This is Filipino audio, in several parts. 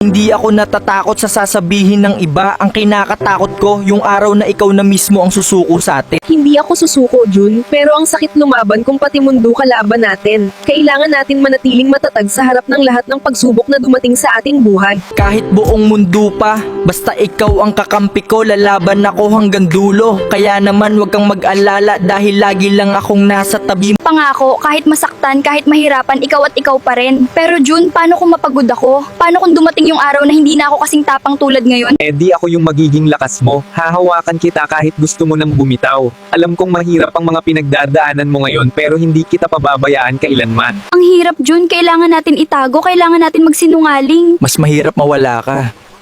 Hindi ako natatakot sa sasabihin ng iba. Ang kinakatakot ko, yung araw na ikaw na mismo ang susuko sa atin. Hindi ako susuko, Jun, pero ang sakit lumaban kung pati mundo kalaban natin. Kailangan natin manatiling matatag sa harap ng lahat ng pagsubok na dumating sa ating buhay. Kahit buong mundo pa, basta ikaw ang kakampi ko, lalaban ako hanggang dulo. Kaya naman wag kang mag-alala dahil lagi lang akong nasa tabi mo. Pangako, kahit masaktan, kahit mahirapan, ikaw at ikaw pa rin. Pero Jun, paano kung mapagod ako? Paano kung dumating yung araw na hindi na ako kasing tapang tulad ngayon? Eh di ako yung magiging lakas mo. Hahawakan kita kahit gusto mo nang bumitaw. Alam kong mahirap ang mga pinagdadaanan mo ngayon pero hindi kita pababayaan kailanman. Ang hirap, Jun. Kailangan natin itago, kailangan natin magsinungaling. Mas mahirap mawala ka.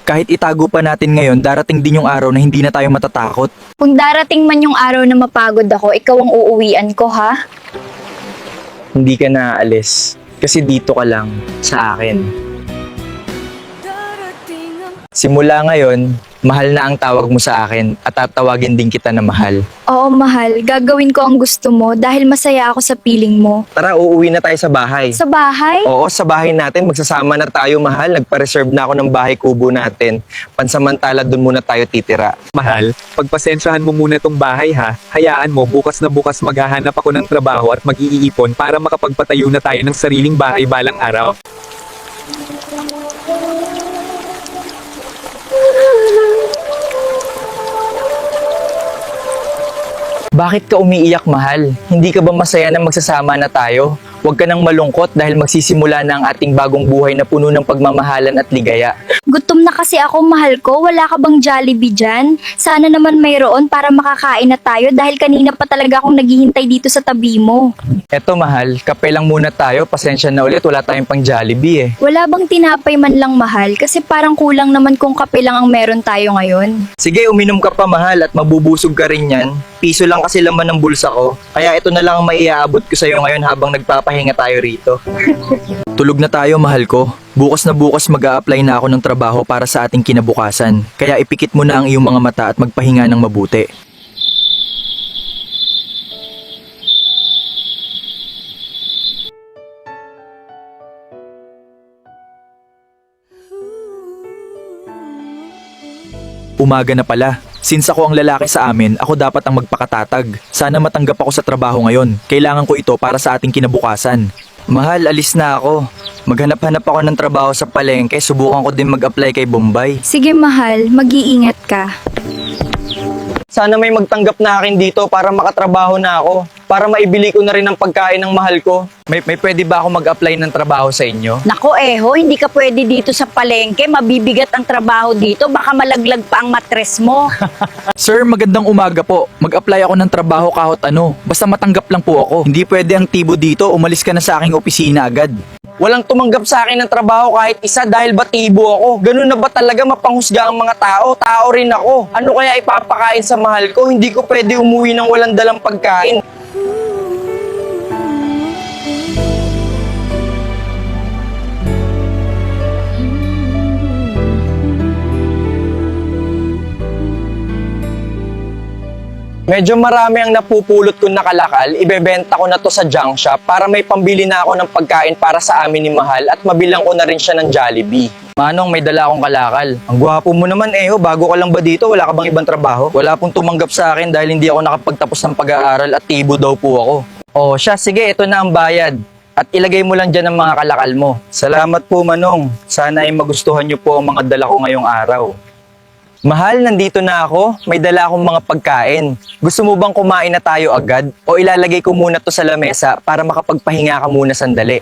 Kahit itago pa natin ngayon, darating din yung araw na hindi na tayo matatakot. Kung darating man yung araw na mapagod ako, ikaw ang uuwian ko, ha? Hindi ka naaalis. Kasi dito ka lang sa akin. Simula ngayon, mahal na ang tawag mo sa akin at tatawagin din kita na mahal. Oo, mahal. Gagawin ko ang gusto mo dahil masaya ako sa piling mo. Tara, uuwi na tayo sa bahay. Sa bahay? Oo, sa bahay natin. Magsasama na tayo, mahal. Nagpa-reserve na ako ng bahay kubo natin. Pansamantala, dun muna tayo titira. Mahal, pagpasensyahan mo muna tong bahay ha. Hayaan mo bukas na bukas maghahanap ako ng trabaho at mag-iipon para makapagpatayo na tayo ng sariling bahay balang araw. Bakit ka umiiyak, mahal? Hindi ka ba masaya na magsasama na tayo? Huwag ka nang malungkot dahil magsisimula na ang ating bagong buhay na puno ng pagmamahalan at ligaya. Gutom na kasi ako, mahal ko. Wala ka bang Jollibee dyan? Sana naman mayroon para makakain na tayo dahil kanina pa talaga akong naghihintay dito sa tabi mo. Eto, mahal, kape lang muna tayo. Pasensya na ulit, wala tayong pang Jollibee eh. Wala bang tinapay man lang, mahal? Kasi parang kulang naman kung kape lang ang meron tayo ngayon. Sige, uminom ka pa, mahal, at mabubusog ka rin yan. Piso lang kasi laman ng bulsa ko. Kaya ito na lang ang maiaabot ko sa'yo ngayon habang nagpapahinga tayo rito. Tulog na tayo, mahal ko. Bukas na bukas mag-a-apply na ako ng trabaho para sa ating kinabukasan. Kaya ipikit mo na ang iyong mga mata at magpahinga ng mabuti. Umaga na pala. Since ako ang lalaki sa amin, ako dapat ang magpakatatag. Sana matanggap ako sa trabaho ngayon. Kailangan ko ito para sa ating kinabukasan. Mahal, alis na ako. Maghanap-hanap ako ng trabaho sa palengke. Subukan ko din mag-apply kay Bombay. Sige, mahal. Mag-iingat ka. Sana may magtanggap na akin dito para makatrabaho na ako. Para maibili ko na rin ang pagkain ng mahal ko. May pwede ba ako mag-apply ng trabaho sa inyo? Nako Eho, hindi ka pwede dito sa palengke. Mabibigat ang trabaho dito. Baka malaglag pa ang matres mo. Sir, magandang umaga po. Mag-apply ako ng trabaho kahit ano. Basta matanggap lang po ako. Hindi pwede ang tibo dito. Umalis ka na sa aking opisina agad. Walang tumanggap sa akin ng trabaho kahit isa dahil batibo ako. Ganun na ba talaga mapanghusga ang mga tao? Tao rin ako. Ano kaya ipapakain sa mahal ko? Hindi ko pwede umuwi ng walang dalang pagkain. Medyo marami ang napupulot kong nakalakal, ibebenta ko na to sa junk shop para may pambili na ako ng pagkain para sa amin ni Mahal at mabilang ko na rin siya ng Jollibee. Manong, may dala akong kalakal. Ang gwapo mo naman, Eho. Bago ka lang ba dito? Wala ka bang ibang trabaho? Wala pong tumanggap sa akin dahil hindi ako nakapagtapos ng pag-aaral at tibo daw po ako. O siya, sige, ito na ang bayad. At ilagay mo lang dyan ang mga kalakal mo. Salamat po, Manong. Sana ay magustuhan niyo po ang mga dala ko ngayong araw. Mahal, nandito na ako. May dala akong mga pagkain. Gusto mo bang kumain na tayo agad? O ilalagay ko muna to sa lamesa para makapagpahinga ka muna sandali?